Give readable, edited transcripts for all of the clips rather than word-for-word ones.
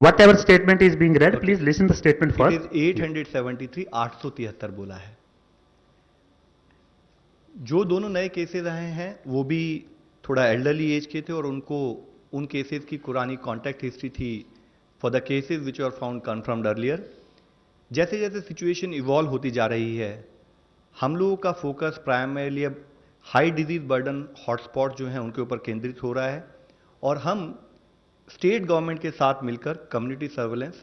Whatever statement is being read, please listen the statement it first. Is 873, 873 बोला है। जो दोनों नए केसेस आए हैं वो भी थोड़ा एल्डरली एज के थे और उनको उन केसेस की पुरानी कॉन्टैक्ट हिस्ट्री थी for the cases which are found confirmed earlier. जैसे जैसे सिचुएशन इवॉल्व होती जा रही है, हम लोगों का फोकस प्राइमरीली अब हाई डिजीज बर्डन हॉटस्पॉट जो हैं उनके ऊपर केंद्रित हो रहा है और हम स्टेट गवर्नमेंट के साथ मिलकर community surveillance,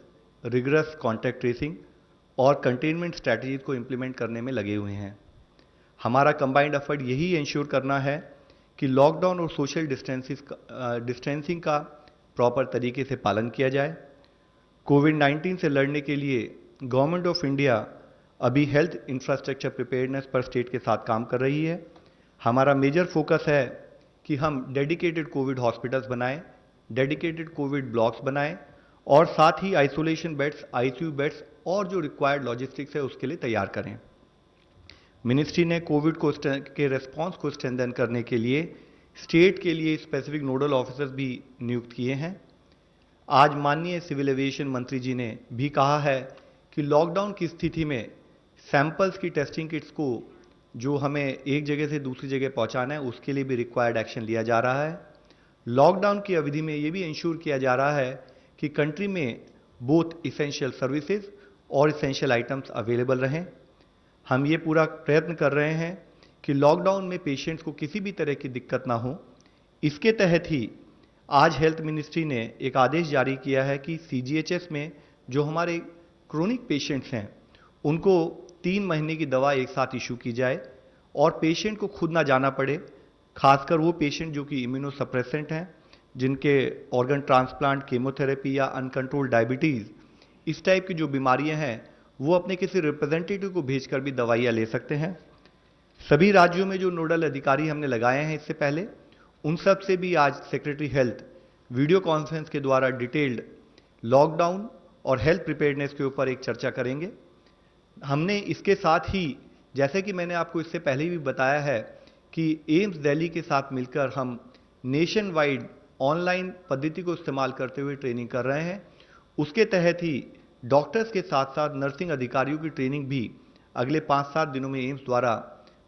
rigorous contact tracing और कंटेनमेंट स्ट्रैटेजीज को इंप्लीमेंट करने में लगे हुए हैं। हमारा कंबाइंड एफर्ट यही इंश्योर करना है कि लॉकडाउन और सोशल डिस्टेंसिंग का प्रॉपर तरीके से पालन किया जाए। कोविड-19 से लड़ने के लिए गवर्नमेंट ऑफ इंडिया अभी हेल्थ इंफ्रास्ट्रक्चर प्रिपेयर्डनेस पर स्टेट के साथ काम कर रही है। हमारा मेजर फोकस है कि हम डेडिकेटेड कोविड हॉस्पिटल्स बनाएं, डेडिकेटेड कोविड ब्लॉक्स बनाएं और साथ ही आइसोलेशन बेड्स, आईसीयू बेड्स और जो रिक्वायर्ड लॉजिस्टिक्स है उसके लिए तैयार करें। मिनिस्ट्री ने कोविड के रेस्पॉन्स को स्ट्रेंथन करने के लिए स्टेट के लिए स्पेसिफिक नोडल ऑफिसर्स भी नियुक्त किए हैं। आज माननीय सिविल एविएशन मंत्री जी ने भी कहा है कि लॉकडाउन की स्थिति में सैंपल्स की टेस्टिंग किट्स को जो हमें एक जगह से दूसरी जगह पहुंचाना है उसके लिए भी रिक्वायर्ड एक्शन लिया जा रहा है। लॉकडाउन की अवधि में ये भी इंश्योर किया जा रहा है कि कंट्री में बोथ इसेंशियल सर्विसेज और इसेंशियल आइटम्स अवेलेबल रहें। हम ये पूरा प्रयत्न कर रहे हैं कि लॉकडाउन में पेशेंट्स को किसी भी तरह की दिक्कत ना हो। इसके तहत ही आज हेल्थ मिनिस्ट्री ने एक आदेश जारी किया है कि सीजीएचएस में जो हमारे क्रोनिक पेशेंट्स हैं उनको 3 महीने की दवा एक साथ इशू की जाए और पेशेंट को खुद ना जाना पड़े। खासकर वो पेशेंट जो कि इम्यूनोसप्रेसेंट हैं, जिनके ऑर्गन ट्रांसप्लांट, केमोथेरेपी या अनकंट्रोल्ड डायबिटीज़, इस टाइप की जो बीमारियां हैं वो अपने किसी रिप्रेजेंटेटिव को भेजकर भी दवाइयाँ ले सकते हैं। सभी राज्यों में जो नोडल अधिकारी हमने लगाए हैं इससे पहले, उन सब से भी आज सेक्रेटरी हेल्थ वीडियो कॉन्फ्रेंस के द्वारा डिटेल्ड लॉकडाउन और हेल्थ प्रिपेयर्डनेस के ऊपर एक चर्चा करेंगे। हमने इसके साथ ही, जैसे कि मैंने आपको इससे पहले भी बताया है कि एम्स दिल्ली के साथ मिलकर हम नेशन वाइड ऑनलाइन पद्धति को इस्तेमाल करते हुए ट्रेनिंग कर रहे हैं। उसके तहत ही डॉक्टर्स के साथ साथ नर्सिंग अधिकारियों की ट्रेनिंग भी अगले 5-7 दिनों में एम्स द्वारा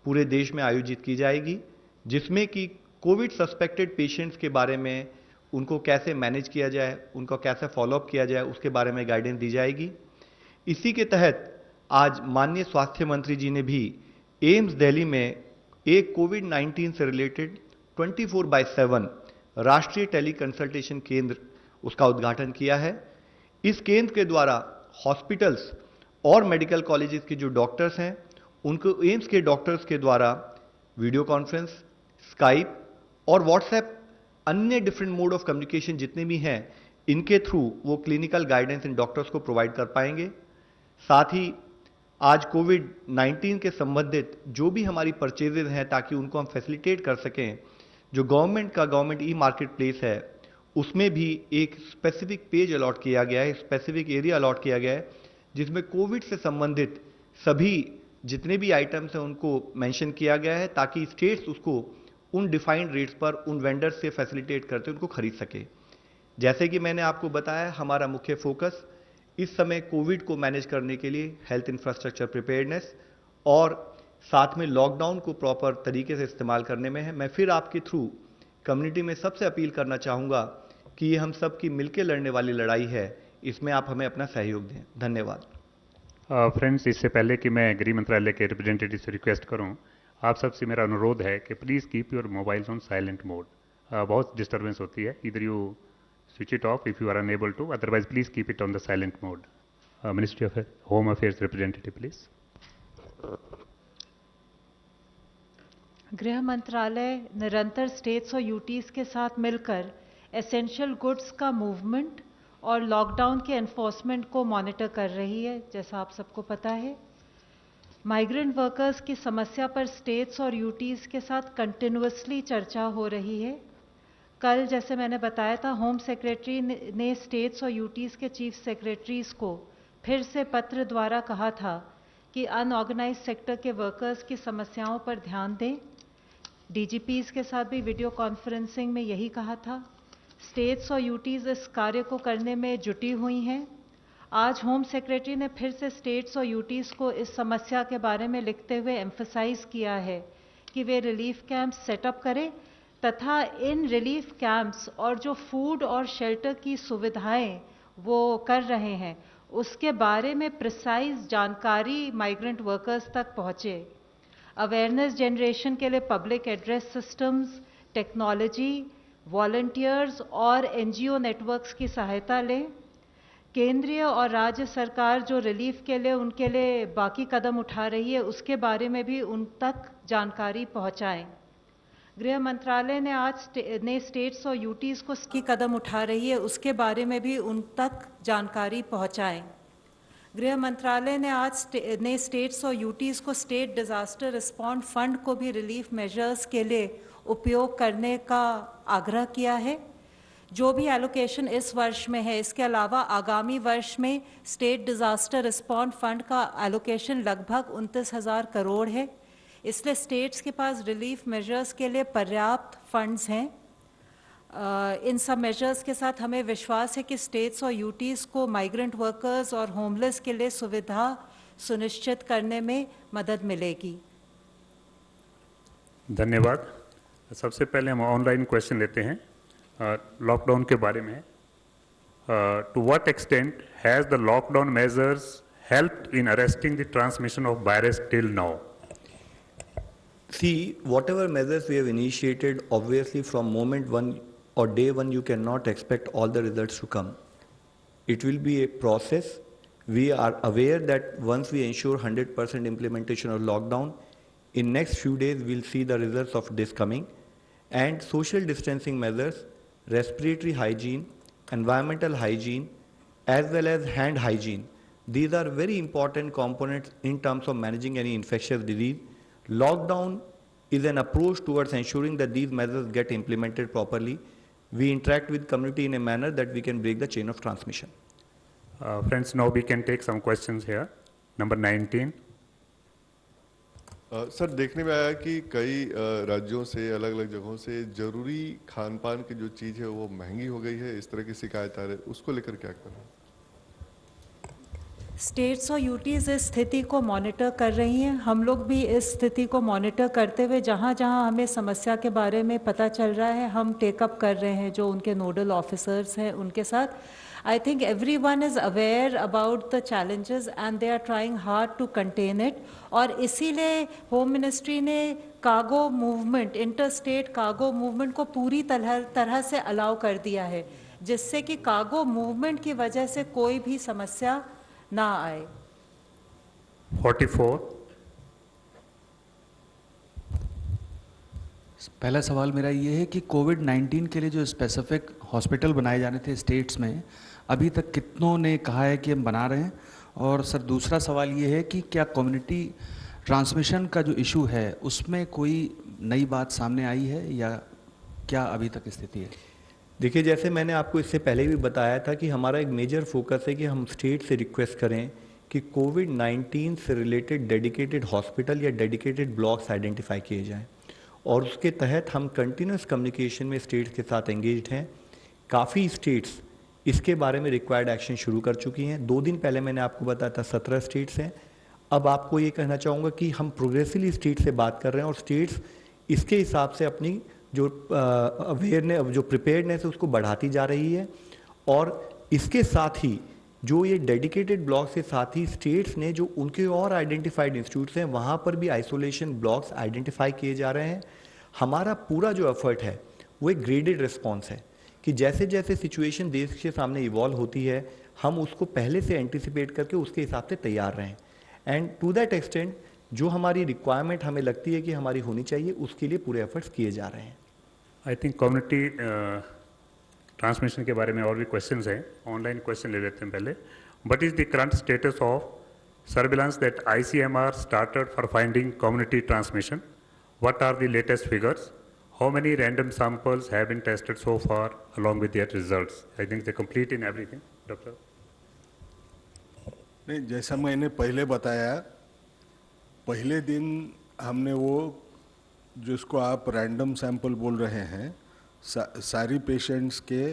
पूरे देश में आयोजित की जाएगी, जिसमें कि कोविड सस्पेक्टेड पेशेंट्स के बारे में उनको कैसे मैनेज किया जाए, उनको कैसे फॉलोअप किया जाए, उसके बारे में गाइडेंस दी जाएगी। इसी के तहत आज माननीय स्वास्थ्य मंत्री जी ने भी एम्स दिल्ली में एक कोविड-19 से रिलेटेड 24/7 राष्ट्रीय टेली कंसल्टेशन केंद्र उसका उद्घाटन किया है। इस केंद्र के द्वारा हॉस्पिटल्स और मेडिकल कॉलेजेस के जो डॉक्टर्स हैं उनको एम्स के डॉक्टर्स के द्वारा वीडियो कॉन्फ्रेंस, स्काइप और व्हाट्सएप, अन्य डिफरेंट मोड ऑफ कम्युनिकेशन जितने भी हैं, इनके थ्रू वो क्लिनिकल गाइडेंस इन डॉक्टर्स को प्रोवाइड कर पाएंगे। साथ ही आज कोविड-19 के संबंधित जो भी हमारी परचेजेज हैं ताकि उनको हम फैसिलिटेट कर सकें, जो गवर्नमेंट ई मार्केट प्लेस है उसमें भी एक स्पेसिफिक पेज अलॉट किया गया है, स्पेसिफिक एरिया अलॉट किया गया है, जिसमें कोविड से संबंधित सभी जितने भी आइटम्स हैं उनको मेंशन किया गया है ताकि स्टेट्स उसको उन डिफाइंड रेट्स पर उन वेंडर्स से फैसिलिटेट करते उनको खरीद सके। जैसे कि मैंने आपको बताया, हमारा मुख्य फोकस इस समय कोविड को मैनेज करने के लिए हेल्थ इंफ्रास्ट्रक्चर प्रिपेयर्डनेस और साथ में लॉकडाउन को प्रॉपर तरीके से इस्तेमाल करने में है। मैं फिर आपके थ्रू कम्युनिटी में सबसे अपील करना चाहूँगा कि ये हम सब की मिलकर लड़ने वाली लड़ाई है, इसमें आप हमें अपना सहयोग दें। धन्यवाद। फ्रेंड्स, इससे पहले कि मैं गृह मंत्रालय के रिप्रेजेंटेटिव से रिक्वेस्ट करूं, आप सबसे मेरा अनुरोध है कि please keep your mobiles on silent mode. बहुत डिस्टर्बेंस होती है, इधर you switch it off if you are unable to, otherwise please keep it on the silent mode. Ministry of home affairs representative please. गृह मंत्रालय निरंतर states और UTs के साथ मिलकर एसेंशियल गुड्स का मूवमेंट और लॉकडाउन के एनफोर्समेंट को मॉनिटर कर रही है। जैसा आप सबको पता है, माइग्रेंट वर्कर्स की समस्या पर स्टेट्स और यूटीज़ के साथ कंटिन्यूअसली चर्चा हो रही है। कल जैसे मैंने बताया था, होम सेक्रेटरी ने स्टेट्स और यूटीज़ के चीफ सेक्रेटरीज़ को फिर से पत्र द्वारा कहा था कि अनऑर्गेनाइज सेक्टर के वर्कर्स की समस्याओं पर ध्यान दें। डीजीपीज़ के साथ भी वीडियो कॉन्फ्रेंसिंग में यही कहा था। स्टेट्स और यूटीज़ इस कार्य को करने में जुटी हुई हैं। आज होम सेक्रेटरी ने फिर से स्टेट्स और यूटीज़ को इस समस्या के बारे में लिखते हुए एम्फसाइज किया है कि वे रिलीफ कैंप्स सेटअप करें तथा इन रिलीफ कैंप्स और जो फूड और शेल्टर की सुविधाएं वो कर रहे हैं उसके बारे में प्रिसाइज जानकारी माइग्रेंट वर्कर्स तक पहुंचे। अवेयरनेस जनरेशन के लिए public address systems, technology, volunteers और एनजीओ नेटवर्क्स की सहायता लें। केंद्रीय और राज्य सरकार जो रिलीफ के लिए उनके लिए बाकी कदम उठा रही है उसके बारे में भी उन तक जानकारी पहुंचाएं। गृह मंत्रालय ने आज स्टेट्स और यूटीज़ को की कदम उठा रही है उसके बारे में भी उन तक जानकारी पहुंचाएं। गृह मंत्रालय ने आज स्टेट्स और यूटीज़ को स्टेट डिजास्टर रिस्पॉन्ड फंड को भी रिलीफ मेजर्स के लिए उपयोग करने का आग्रह किया है। जो भी एलोकेशन इस वर्ष में है, इसके अलावा आगामी वर्ष में स्टेट डिजास्टर रिस्पॉन्ड फंड का एलोकेशन लगभग 29,000 करोड़ है। इसलिए स्टेट्स के पास रिलीफ मेजर्स के लिए पर्याप्त फंड्स हैं। इन सब मेजर्स के साथ हमें विश्वास है कि स्टेट्स और यूटीज़ को माइग्रेंट वर्कर्स और होमलेस के लिए सुविधा सुनिश्चित करने में मदद मिलेगी। धन्यवाद। सबसे पहले हम ऑनलाइन क्वेश्चन लेते हैं लॉकडाउन के बारे में। To what extent has the lockdown measures helped in arresting the transmission of virus till now? See, whatever measures we have initiated, obviously from moment one or day one, you cannot expect all the results to come. It will be a process. We are aware that once we ensure 100% implementation of lockdown, in next few days we'll see the results of this coming. And social distancing measures, respiratory hygiene, environmental hygiene, as well as hand hygiene. These are very important components in terms of managing any infectious disease. Lockdown is an approach towards ensuring that these measures get implemented properly. We interact with community in a manner that we can break the chain of transmission. Friends, now we can take some questions here. Number 19. Sir, देखने में आया कि कई राज्यों से, अलग अलग जगहों से जरूरी खान पान की जो चीज़ है वो महंगी हो गई है, इस तरह की शिकायत आ रही है, उसको लेकर क्या करना है? स्टेट्स और यूटीज़ इस स्थिति को मॉनिटर कर रही हैं। हम लोग भी इस स्थिति को मॉनिटर करते हुए जहाँ जहाँ हमें समस्या के बारे में पता चल रहा है हम टेकअप कर रहे हैं जो उनके नोडल ऑफिसर्स हैं उनके साथ। I think everyone is aware about the challenges and they are trying hard to contain it. और इसीलिए होम मिनिस्ट्री ने cargo movement, inter state cargo movement को पूरी तरह से अलाउ कर दिया है जिससे कि कार्गो मूवमेंट की वजह से कोई भी समस्या ना आए। 44. पहला सवाल मेरा ये है कि कोविड-19 के लिए जो स्पेसिफिक हॉस्पिटल बनाए जाने थे स्टेट्स में, अभी तक कितनों ने कहा है कि हम बना रहे हैं? और सर दूसरा सवाल ये है कि क्या कम्युनिटी ट्रांसमिशन का जो इशू है उसमें कोई नई बात सामने आई है या क्या अभी तक स्थिति है? देखिए, जैसे मैंने आपको इससे पहले भी बताया था कि हमारा एक मेजर फोकस है कि हम स्टेट से रिक्वेस्ट करें कि कोविड-19 से रिलेटेड डेडिकेटेड हॉस्पिटल या डेडिकेटेड ब्लॉक्स आइडेंटिफाई किए जाएं और उसके तहत हम कंटिन्यूस कम्युनिकेशन में स्टेट्स के साथ एंगेज्ड हैं। काफ़ी स्टेट्स इसके बारे में रिक्वायर्ड एक्शन शुरू कर चुकी हैं। 2 दिन पहले मैंने आपको बताया था 17 स्टेट्स हैं। अब आपको ये कहना चाहूँगा कि हम प्रोग्रेसिवली स्टेट से बात कर रहे हैं और स्टेट्स इसके हिसाब से अपनी जो अवेयरनेस, जो प्रिपेयर्डनेस है उसको बढ़ाती जा रही है। और इसके साथ ही जो ये डेडिकेटेड ब्लॉक्स के साथ ही स्टेट्स ने जो उनके और आइडेंटिफाइड इंस्टीट्यूट्स हैं वहाँ पर भी आइसोलेशन ब्लॉक्स आइडेंटिफाई किए जा रहे हैं। हमारा पूरा जो एफर्ट है वो एक ग्रेडेड रिस्पॉन्स है कि जैसे जैसे सिचुएशन देश के सामने इवॉल्व होती है हम उसको पहले से एंटिसिपेट करके उसके हिसाब से तैयार रहें। एंड टू दैट एक्सटेंट जो हमारी रिक्वायरमेंट हमें लगती है कि हमारी होनी चाहिए उसके लिए पूरे एफर्ट्स किए जा रहे हैं। आई थिंक कम्युनिटी ट्रांसमिशन के बारे में और भी क्वेश्चंस हैं, ऑनलाइन क्वेश्चन ले लेते हैं पहले। What is the current status of surveillance that ICMR started for finding community transmission? What are the latest figures? How many random samples have been tested so far along with their results? I think they complete in everything, Doctor. नहीं, जैसा मैंने पहले बताया, पहले दिन हमने वो जिसको आप रैंडम सैंपल बोल रहे हैं सारी पेशेंट्स के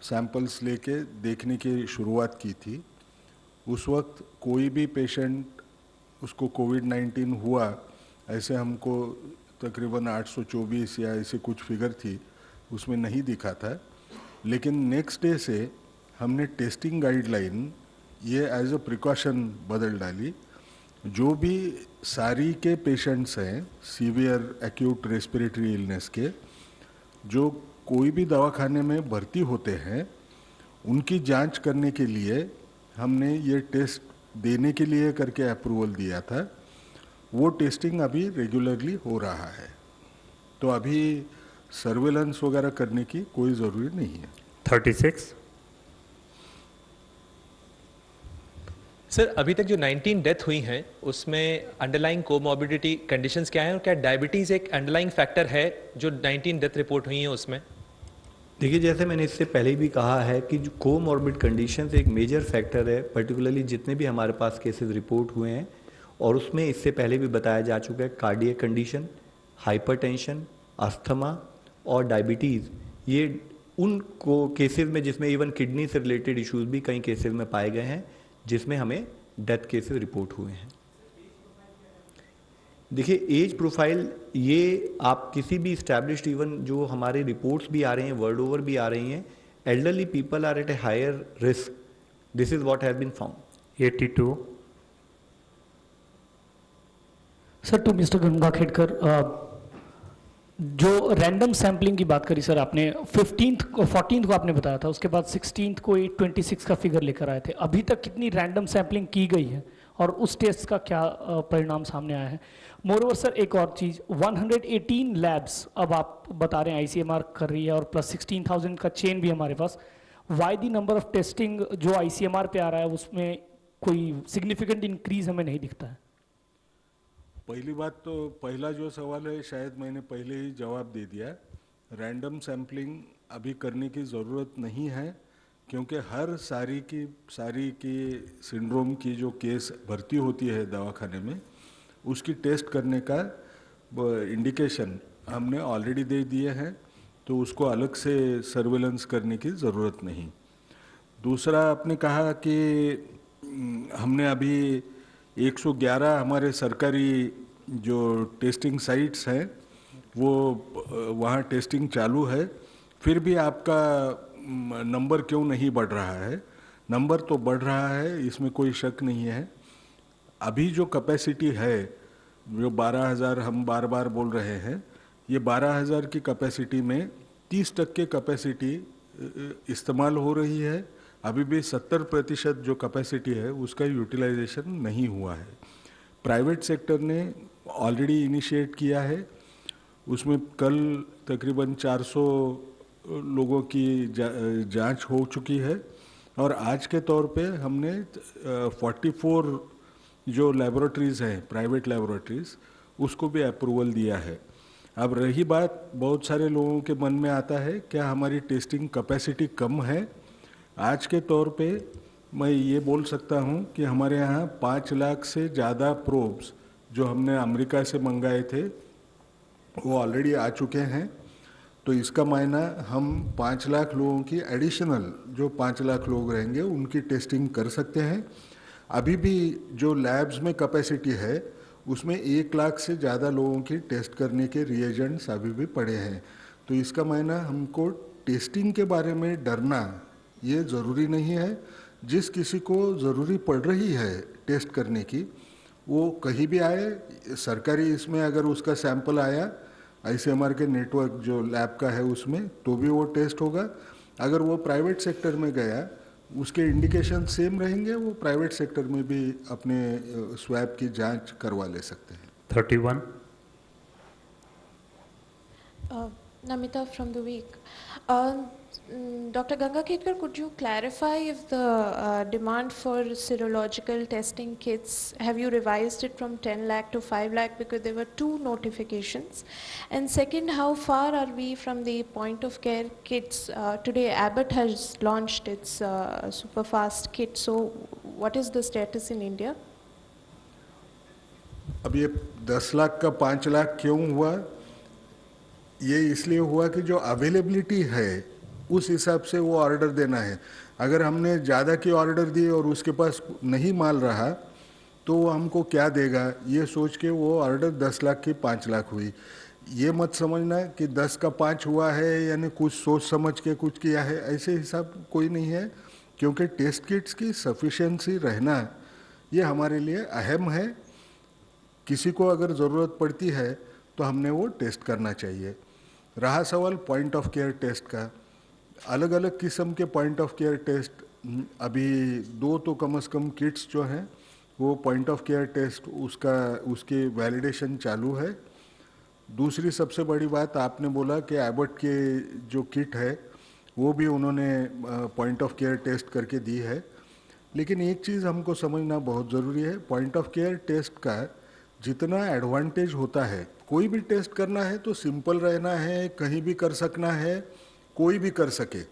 सैंपल्स लेके देखने की शुरुआत की थी। उस वक्त कोई भी पेशेंट उसको कोविड-19 हुआ ऐसे हमको तकरीबन 824 या ऐसे कुछ फिगर थी उसमें नहीं दिखा था। लेकिन नेक्स्ट डे से हमने टेस्टिंग गाइडलाइन ये एज अ प्रिकॉशन बदल डाली। जो भी सारी के पेशेंट्स हैं सीवियर एक्यूट रेस्पिरेटरी इलनेस के, जो कोई भी दवाखाने में भर्ती होते हैं, उनकी जांच करने के लिए हमने ये टेस्ट देने के लिए करके अप्रूवल दिया था। वो टेस्टिंग अभी रेगुलरली हो रहा है, तो अभी सर्वेलेंस वगैरह करने की कोई ज़रूरी नहीं है। 36। सर, अभी तक जो 19 डेथ हुई हैं उसमें अंडरलाइंग कोमॉर्बिडिटी कंडीशंस क्या है, और क्या डायबिटीज़ एक अंडरलाइंग फैक्टर है जो 19 डेथ रिपोर्ट हुई हैं उसमें? देखिए, जैसे मैंने इससे पहले भी कहा है कि जो कोमॉर्बिड कंडीशंस एक मेजर फैक्टर है, पर्टिकुलरली जितने भी हमारे पास केसेस रिपोर्ट हुए हैं, और उसमें इससे पहले भी बताया जा चुका है कार्डियक कंडीशन, हाइपरटेंशन, अस्थमा और डायबिटीज़। ये उन को केसेस में जिसमें इवन किडनी से रिलेटेड इश्यूज भी कई केसेस में पाए गए हैं, जिसमें हमें डेथ केसेस रिपोर्ट हुए हैं। देखिए, एज प्रोफाइल ये आप किसी भी इस्टेब्लिश्ड, इवन जो हमारे रिपोर्ट्स भी आ रही हैं, वर्ल्ड ओवर भी आ रही हैं, elderly people are at a higher risk. This is what has been found. 82। Sir, to mister Gangakhedkar, जो रैंडम सैम्पलिंग की बात करी सर आपने, 14th को आपने बताया था, उसके बाद 16th को 26 का फिगर लेकर आए थे। अभी तक कितनी रैंडम सैम्पलिंग की गई है और उस टेस्ट का क्या परिणाम सामने आया है? मोरओवर सर, एक और चीज़, 118 लैब्स अब आप बता रहे हैं आईसीएमआर कर रही है और प्लस 16,000 का चेन भी हमारे पास। Why the number of testing जो आईसीएमआर पे आ रहा है उसमें कोई सिग्निफिकेंट इंक्रीज हमें नहीं दिखता है? पहली बात तो पहला जो सवाल है शायद मैंने पहले ही जवाब दे दिया। रैंडम सैम्पलिंग अभी करने की ज़रूरत नहीं है, क्योंकि हर सारी की सिंड्रोम की जो केस भर्ती होती है दवाखाने में, उसकी टेस्ट करने का इंडिकेशन हमने ऑलरेडी दे दिए हैं, तो उसको अलग से सर्वेलेंस करने की ज़रूरत नहीं। दूसरा, आपने कहा कि हमने अभी 111 हमारे सरकारी जो टेस्टिंग साइट्स हैं वो वहाँ टेस्टिंग चालू है, फिर भी आपका नंबर क्यों नहीं बढ़ रहा है? नंबर तो बढ़ रहा है, इसमें कोई शक नहीं है। अभी जो कैपेसिटी है, जो 12,000 हम बार बार बोल रहे हैं, ये 12,000 की कैपेसिटी में 30% कैपेसिटी इस्तेमाल हो रही है। अभी भी 70% जो कैपेसिटी है उसका यूटिलाइजेशन नहीं हुआ है। प्राइवेट सेक्टर ने ऑलरेडी इनिशिएट किया है, उसमें कल तकरीबन 400 लोगों की जांच हो चुकी है, और आज के तौर पे हमने 44 जो लेबोरेटरीज़ हैं, प्राइवेट लेबोरेटरीज़, उसको भी अप्रूवल दिया है। अब रही बात, बहुत सारे लोगों के मन में आता है क्या हमारी टेस्टिंग कैपेसिटी कम है? आज के तौर पे मैं ये बोल सकता हूँ कि हमारे यहाँ 5 लाख से ज़्यादा प्रोब्स जो हमने अमेरिका से मंगाए थे वो ऑलरेडी आ चुके हैं। तो इसका मायना हम 5 लाख लोगों की एडिशनल जो 5 लाख लोग रहेंगे उनकी टेस्टिंग कर सकते हैं। अभी भी जो लैब्स में कैपेसिटी है उसमें 1 लाख से ज़्यादा लोगों की टेस्ट करने के रिएजेंट्स अभी भी पड़े हैं। तो इसका मायना हमको टेस्टिंग के बारे में डरना ये ज़रूरी नहीं है। जिस किसी को ज़रूरी पड़ रही है टेस्ट करने की, वो कहीं भी आए, सरकारी इसमें अगर उसका सैंपल आया आईसीएमआर के नेटवर्क जो लैब का है उसमें, तो भी वो टेस्ट होगा। अगर वो प्राइवेट सेक्टर में गया, उसके इंडिकेशन सेम रहेंगे, वो प्राइवेट सेक्टर में भी अपने स्वैब की जांच करवा ले सकते हैं। 31। Namita from the week. Dr. Gangakhetkar, could you clarify if the demand for serological testing kits, have you revised it from 10 lakh to 5 lakh, because there were 2 notifications? And second, how far are we from the point of care kits? Today Abbott has launched its super fast kit, so what is the status in India? अब ये 10 लाख का 5 लाख क्यों हुआ, ये इसलिए हुआ कि जो अवेलेबिलिटी है उस हिसाब से वो ऑर्डर देना है। अगर हमने ज़्यादा की ऑर्डर दी और उसके पास नहीं माल रहा तो वो हमको क्या देगा, ये सोच के वो ऑर्डर 10 लाख की 5 लाख हुई। ये मत समझना कि 10 का 5 हुआ है यानी कुछ सोच समझ के कुछ किया है, ऐसे हिसाब कोई नहीं है। क्योंकि टेस्ट किट्स की सफिशिएंसी रहना ये हमारे लिए अहम है। किसी को अगर ज़रूरत पड़ती है तो हमने वो टेस्ट करना चाहिए। रहा सवाल पॉइंट ऑफ केयर टेस्ट का, अलग अलग किस्म के पॉइंट ऑफ केयर टेस्ट, अभी 2 तो कम से कम किट्स जो हैं वो पॉइंट ऑफ केयर टेस्ट उसके वैलिडेशन चालू है। दूसरी सबसे बड़ी बात आपने बोला कि एबट के जो किट है वो भी उन्होंने पॉइंट ऑफ केयर टेस्ट करके दी है। लेकिन एक चीज़ हमको समझना बहुत ज़रूरी है, पॉइंट ऑफ केयर टेस्ट का जितना एडवांटेज होता है, कोई भी टेस्ट करना है तो सिंपल रहना है, कहीं भी कर सकना है, कोई भी कर सके,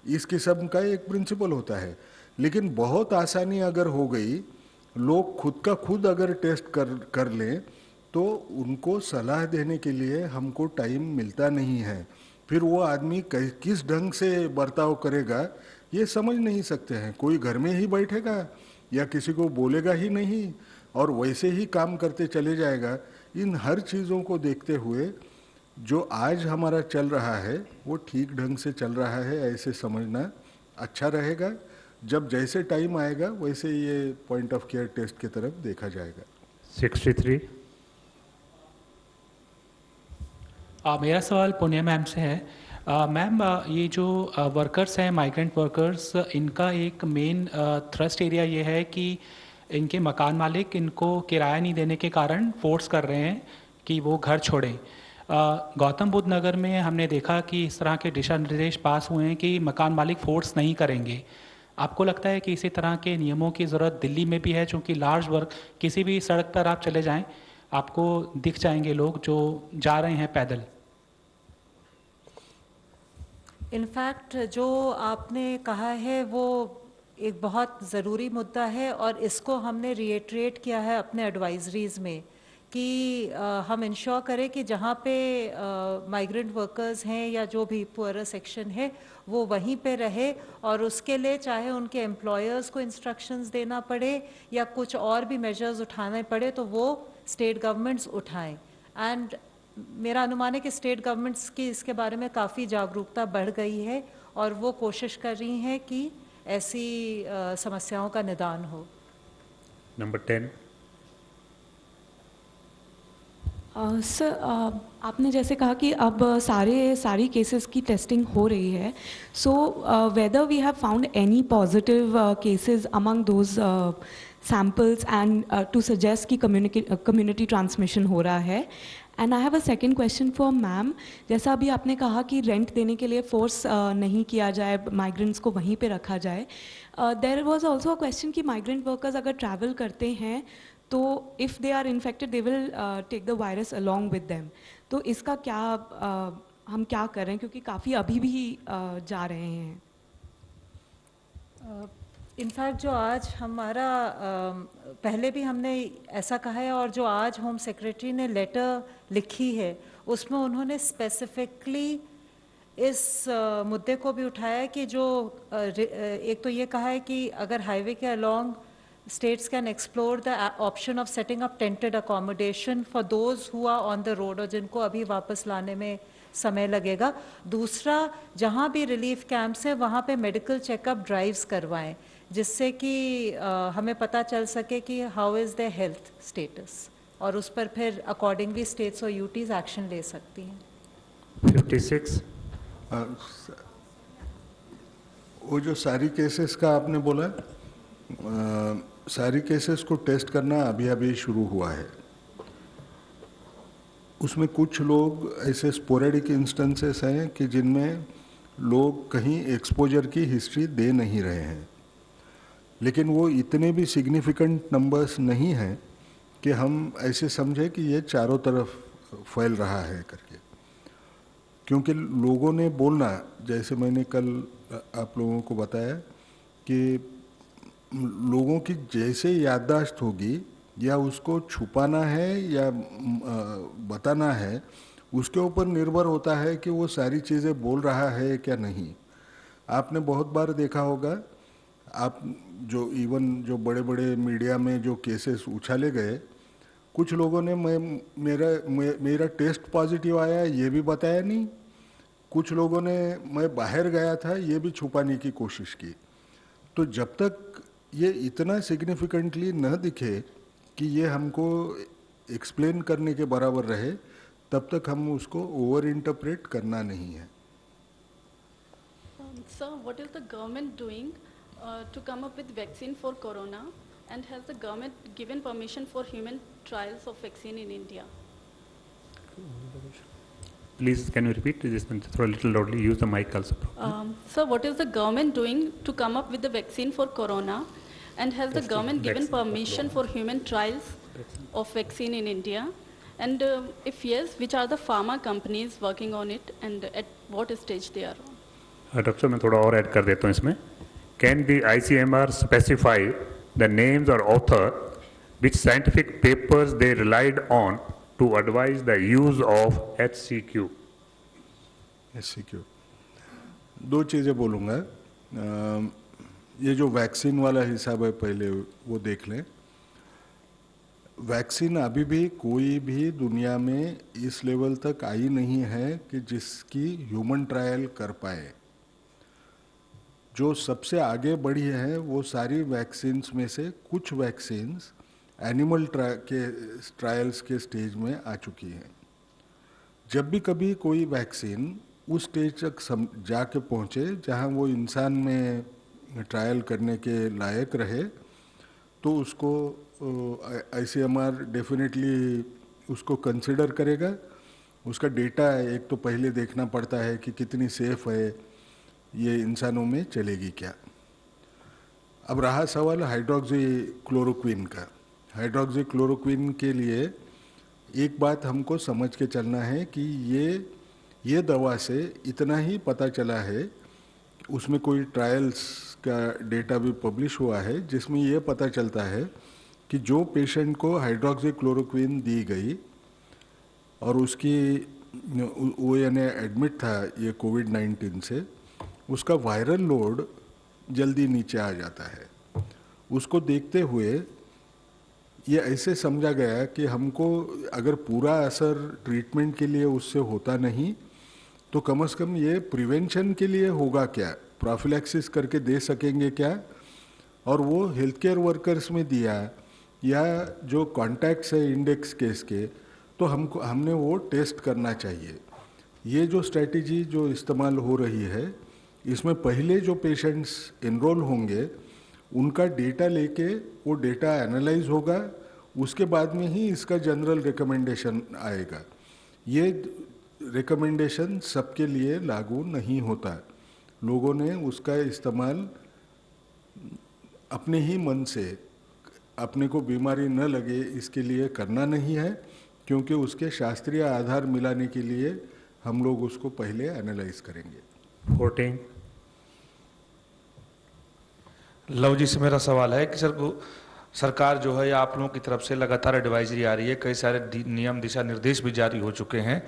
इस किस्म का एक प्रिंसिपल होता है। लेकिन बहुत आसानी अगर हो गई, लोग खुद का खुद अगर टेस्ट कर लें तो उनको सलाह देने के लिए हमको टाइम मिलता नहीं है। फिर वो आदमी किस ढंग से बर्ताव करेगा ये समझ नहीं सकते हैं। कोई घर में ही बैठेगा या किसी को बोलेगा ही नहीं और वैसे ही काम करते चले जाएगा। इन हर चीज़ों को देखते हुए जो आज हमारा चल रहा है वो ठीक ढंग से चल रहा है ऐसे समझना अच्छा रहेगा। जब जैसे टाइम आएगा वैसे ये पॉइंट ऑफ केयर टेस्ट की तरफ देखा जाएगा। 63। मेरा सवाल पुण्य मैम से है। मैम, ये जो वर्कर्स हैं, माइग्रेंट वर्कर्स, इनका एक मेन थ्रस्ट एरिया ये है कि इनके मकान मालिक इनको किराया नहीं देने के कारण फोर्स कर रहे हैं कि वो घर छोड़ें। गौतम बुद्ध नगर में हमने देखा कि इस तरह के दिशा निर्देश पास हुए हैं कि मकान मालिक फोर्स नहीं करेंगे। आपको लगता है कि इसी तरह के नियमों की ज़रूरत दिल्ली में भी है? चूँकि लार्ज वर्क, किसी भी सड़क पर आप चले जाएं आपको दिख जाएंगे लोग जो जा रहे हैं पैदल। इनफैक्ट जो आपने कहा है वो एक बहुत ज़रूरी मुद्दा है और इसको हमने रिएट्रेट किया है अपने एडवाइजरीज़ में कि हम इंश्योर करें कि जहाँ पे माइग्रेंट वर्कर्स हैं या जो भी पुअरर सेक्शन है वो वहीं पे रहे, और उसके लिए चाहे उनके एम्प्लॉयर्स को इंस्ट्रक्शंस देना पड़े या कुछ और भी मेजर्स उठाने पड़े तो वो स्टेट गवर्नमेंट्स उठाएं। एंड मेरा अनुमान है कि स्टेट गवर्नमेंट्स की इसके बारे में काफ़ी जागरूकता बढ़ गई है और वो कोशिश कर रही हैं कि ऐसी समस्याओं का निदान हो। नंबर 10। सर, आपने जैसे कहा कि अब सारी केसेस की टेस्टिंग हो रही है, so whether we have found any positive cases among those samples and to suggest कि कम्युनिटी ट्रांसमिशन हो रहा है। And I have a second question for ma'am. जैसा अभी आपने कहा कि रेंट देने के लिए फोर्स नहीं किया जाए, माइग्रेंट्स को वहीं पे रखा जाए, there was also a question कि माइग्रेंट वर्कर्स अगर ट्रैवल करते हैं तो if they are infected they will take the virus along with them. तो इसका क्या हम क्या करें, क्योंकि काफ़ी अभी भी जा रहे हैं। इनफैक्ट जो आज हमारा पहले भी हमने ऐसा कहा है और जो आज होम सेक्रेटरी ने लेटर लिखी है उसमें उन्होंने स्पेसिफिकली इस मुद्दे को भी उठाया कि जो एक तो ये कहा है कि अगर हाईवे के along states can explore the option of setting up tented accommodation for those who are on the road और जिनको अभी वापस लाने में समय लगेगा। दूसरा, जहाँ भी रिलीफ कैंप्स हैं वहाँ पे मेडिकल चेकअप ड्राइव्स करवाएं जिससे कि हमें पता चल सके कि how is the health status, और उस पर फिर अकॉर्डिंगली स्टेट्स और यूटीज़ एक्शन ले सकती हैं। 56। वो जो सारी केसेस का आपने बोला, सारी केसेस को टेस्ट करना अभी शुरू हुआ है। उसमें कुछ लोग ऐसे स्पोरेडिक इंस्टेंसेस हैं कि जिनमें लोग कहीं एक्सपोजर की हिस्ट्री दे नहीं रहे हैं, लेकिन वो इतने भी सिग्निफिकेंट नंबर्स नहीं हैं कि हम ऐसे समझे कि ये चारों तरफ फैल रहा है करके। क्योंकि लोगों ने बोलना, जैसे मैंने कल आप लोगों को बताया कि लोगों की जैसे याददाश्त होगी या उसको छुपाना है या बताना है उसके ऊपर निर्भर होता है कि वो सारी चीज़ें बोल रहा है क्या नहीं। आपने बहुत बार देखा होगा, आप जो इवन जो बड़े बड़े मीडिया में जो केसेस उछाले गए, कुछ लोगों ने मेरा टेस्ट पॉजिटिव आया ये भी बताया नहीं, कुछ लोगों ने मैं बाहर गया था ये भी छुपाने की कोशिश की। तो जब तक ये इतना सिग्निफिकेंटली न दिखे कि ये हमको एक्सप्लेन करने के बराबर रहे, तब तक हम उसको ओवर इंटरप्रेट करना नहीं है। Sir, what is the government doing to come up with vaccine for corona, and has the government given permission for human trials of vaccine in India? Please, can you repeat this one? Throw a little loudly. Use the mic also. Sir, what is the government doing to come up with the vaccine for corona, and has the government given permission for human trials of vaccine in India? And if yes, which are the pharma companies working on it, and at what stage they are on? Doctor साहब मैं थोड़ा और add कर देता हूँ इसमें। Can the ICMR specify the names और author which scientific papers they relied on to advise the use of HCQ? HCQ दो चीज़ें बोलूँगा। ये जो वैक्सीन वाला हिसाब है पहले वो देख लें। वैक्सीन अभी भी कोई भी दुनिया में इस लेवल तक आई नहीं है कि जिसकी ह्यूमन ट्रायल कर पाए। जो सबसे आगे बढ़ी है वो सारी वैक्सीन्स में से कुछ वैक्सीन्स एनिमल ट्रायल्स के स्टेज में आ चुकी हैं। जब भी कभी कोई वैक्सीन उस स्टेज तक जाके पहुँचे जहाँ वो इंसान में ट्रायल करने के लायक रहे, तो उसको ICMR डेफिनेटली उसको कंसिडर करेगा। उसका डेटा एक तो पहले देखना पड़ता है कि कितनी सेफ है, ये इंसानों में चलेगी क्या। अब रहा सवाल हाइड्रोक्सी क्लोरोक्विन का। हाइड्रोक्सी क्लोरोक्विन के लिए एक बात हमको समझ के चलना है कि ये दवा से इतना ही पता चला है, उसमें कोई ट्रायल्स का डेटा भी पब्लिश हुआ है जिसमें ये पता चलता है कि जो पेशेंट को हाइड्रोक्सी क्लोरोक्विन दी गई और उसकी वो यानी एडमिट था ये कोविड-19 से, उसका वायरल लोड जल्दी नीचे आ जाता है। उसको देखते हुए ये ऐसे समझा गया कि हमको अगर पूरा असर ट्रीटमेंट के लिए उससे होता नहीं तो कम से कम ये प्रिवेंशन के लिए होगा क्या, प्रोफिलैक्सिस करके दे सकेंगे क्या। और वो हेल्थ केयर वर्कर्स में दिया या जो कॉन्टैक्ट्स है इंडेक्स केस के, तो हमने वो टेस्ट करना चाहिए। ये जो स्ट्रेटजी जो इस्तेमाल हो रही है, इसमें पहले जो पेशेंट्स एनरोल होंगे उनका डेटा लेके वो डेटा एनालाइज होगा, उसके बाद में ही इसका जनरल रिकमेंडेशन आएगा। ये रिकमेंडेशन सबके लिए लागू नहीं होता। लोगों ने उसका इस्तेमाल अपने ही मन से, अपने को बीमारी न लगे इसके लिए करना नहीं है, क्योंकि उसके शास्त्रीय आधार मिलाने के लिए हम लोग उसको पहले एनालाइज करेंगे। 14 लव जी से मेरा सवाल है कि सरकार जो है या आप लोगों की तरफ से लगातार एडवाइजरी आ रही है, कई सारे नियम दिशा निर्देश भी जारी हो चुके हैं,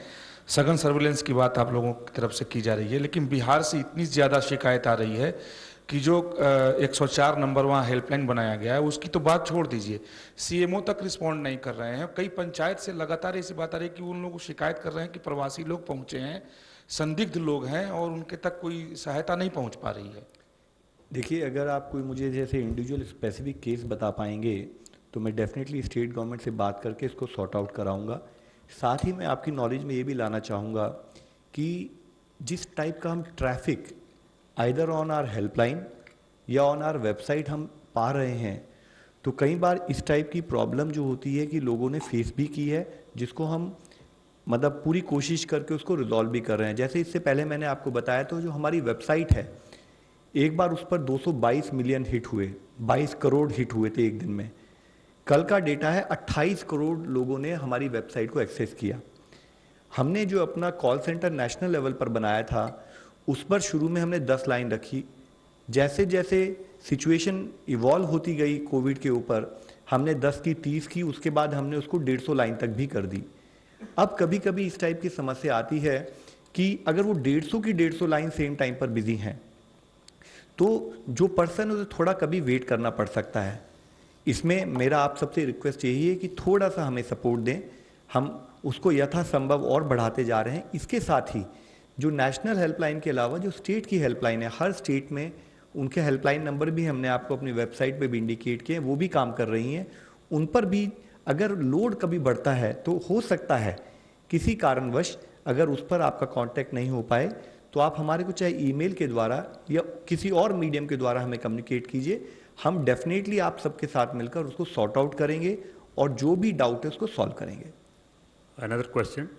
सघन सर्विलेंस की बात आप लोगों की तरफ से की जा रही है, लेकिन बिहार से इतनी ज़्यादा शिकायत आ रही है कि जो 104 नंबर वहाँ हेल्पलाइन बनाया गया है उसकी तो बात छोड़ दीजिए, CMO तक रिस्पॉन्ड नहीं कर रहे हैं। कई पंचायत से लगातार ऐसी बात आ रही है कि उन लोगों को शिकायत कर रहे हैं कि प्रवासी लोग पहुँचे हैं, संदिग्ध लोग हैं और उनके तक कोई सहायता नहीं पहुँच पा रही है। देखिए, अगर आप कोई मुझे जैसे इंडिविजुअल स्पेसिफिक केस बता पाएंगे तो मैं डेफिनेटली स्टेट गवर्नमेंट से बात करके इसको सॉर्ट आउट कराऊंगा। साथ ही मैं आपकी नॉलेज में ये भी लाना चाहूँगा कि जिस टाइप का हम traffic either on our helpline या ऑन आवर वेबसाइट हम पा रहे हैं, तो कई बार इस टाइप की प्रॉब्लम जो होती है कि लोगों ने फेस भी की है, जिसको हम मतलब पूरी कोशिश करके उसको रिजॉल्व भी कर रहे हैं। जैसे इससे पहले मैंने आपको बताया, तो जो हमारी वेबसाइट है, एक बार उस पर 222 मिलियन हिट हुए, 22 करोड़ हिट हुए थे एक दिन में। कल का डेटा है 28 करोड़ लोगों ने हमारी वेबसाइट को एक्सेस किया। हमने जो अपना कॉल सेंटर नेशनल लेवल पर बनाया था, उस पर शुरू में हमने 10 लाइन रखी। जैसे जैसे सिचुएशन इवॉल्व होती गई कोविड के ऊपर, हमने 10 की 30 की, उसके बाद हमने उसको 150 लाइन तक भी कर दी। अब कभी कभी इस टाइप की समस्या आती है कि अगर वो 150 की 150 लाइन सेम टाइम पर बिजी हैं, तो जो पर्सन है उसे थोड़ा कभी वेट करना पड़ सकता है। इसमें मेरा आप सबसे रिक्वेस्ट यही है कि थोड़ा सा हमें सपोर्ट दें, हम उसको यथासंभव और बढ़ाते जा रहे हैं। इसके साथ ही जो नेशनल हेल्पलाइन के अलावा जो स्टेट की हेल्पलाइन है, हर स्टेट में उनके हेल्पलाइन नंबर भी हमने आपको अपनी वेबसाइट पे भी इंडिकेट किए, वो भी काम कर रही हैं। उन पर भी अगर लोड कभी बढ़ता है तो हो सकता है किसी कारणवश अगर उस पर आपका कांटेक्ट नहीं हो पाए तो आप हमारे को चाहे ईमेल के द्वारा या किसी और मीडियम के द्वारा हमें कम्युनिकेट कीजिए। हम डेफिनेटली आप सबके साथ मिलकर उसको सॉर्ट आउट करेंगे और जो भी डाउट है उसको सॉल्व करेंगे। Another question,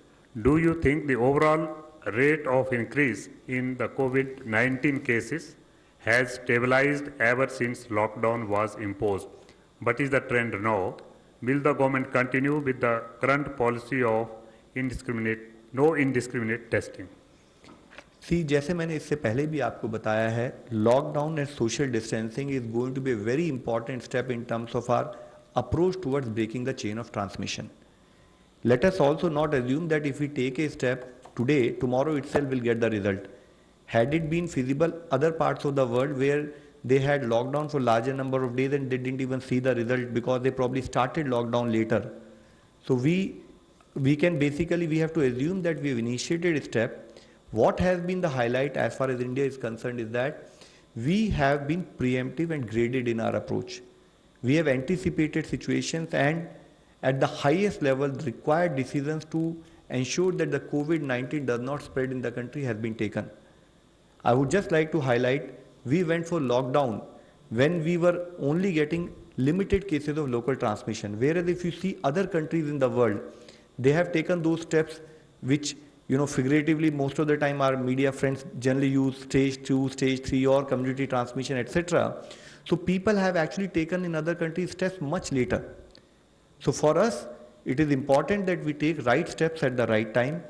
do you think the overall rate of increase in the COVID-19 cases has stabilized ever since lockdown was imposed? What is the trend now? Will the government continue with the current policy of no indiscriminate testing? सी, जैसे मैंने इससे पहले भी आपको बताया है, lockdown and social distancing is going to be a very important step in terms of our approach towards breaking the chain of transmission. Let us also not assume that if we take a step today, tomorrow itself will get the result. Had it been feasible, other parts of the world where they had lockdown for larger number of days and they didn't even see the result because they probably started lockdown later. So we can basically, we have to assume that we have initiated a step. What has been the highlight as far as India is concerned is that we have been preemptive and graded in our approach. We have anticipated situations and at the highest level required decisions to ensure that the COVID-19 does not spread in the country has been taken. I would just like to highlight, we went for lockdown when we were only getting limited cases of local transmission, whereas if you see other countries in the world, they have taken those steps which, you know, figuratively most of the time our media friends generally use stage 2, stage 3 or community transmission, etc. So people have actually taken in other countries steps much later. So for us, it is important that we take right steps at the right time,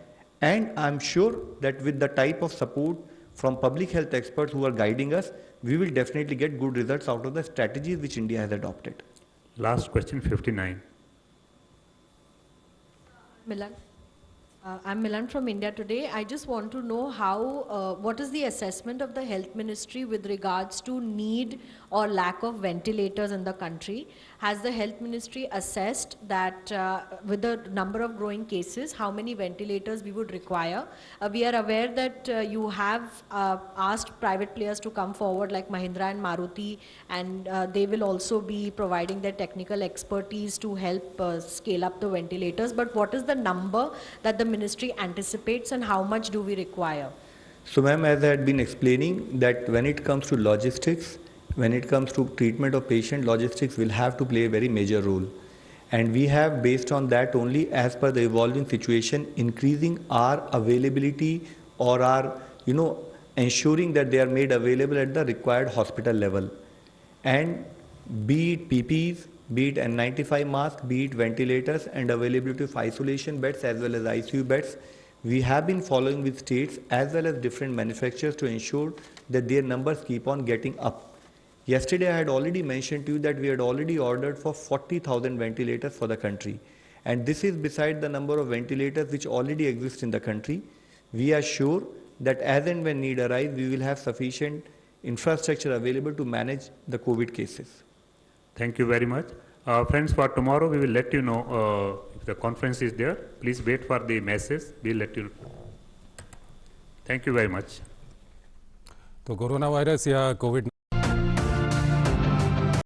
and I'm sure that with the type of support from public health experts who are guiding us, we will definitely get good results out of the strategies which India has adopted. Last question, 59. Milan. I'm Milan from India Today. I just want to know how, what is the assessment of the health ministry with regards to need or lack of ventilators in the country? Has the health ministry assessed that with the number of growing cases, how many ventilators we would require? We are aware that you have asked private players to come forward like Mahindra and Maruti, and they will also be providing their technical expertise to help scale up the ventilators. But what is the number that the ministry anticipates and how much do we require? So ma'am, as I had been explaining, that when it comes to logistics, when it comes to treatment of patient, logistics will have to play a very major role. And we have, based on that only, as per the evolving situation, increasing our availability or our, ensuring that they are made available at the required hospital level. And be it PPEs, be it N95 masks, be it ventilators and availability of isolation beds as well as ICU beds, we have been following with states as well as different manufacturers to ensure that their numbers keep on getting up. Yesterday I had already mentioned to you that we had already ordered for 40,000 ventilators for the country. And this is beside the number of ventilators which already exist in the country. We are sure that as and when need arise, we will have sufficient infrastructure available to manage the COVID cases. Thank you very much. Friends, for tomorrow we will let you know if the conference is there. Please wait for the message. We will let you know. Thank you very much. तो corona virus या Covid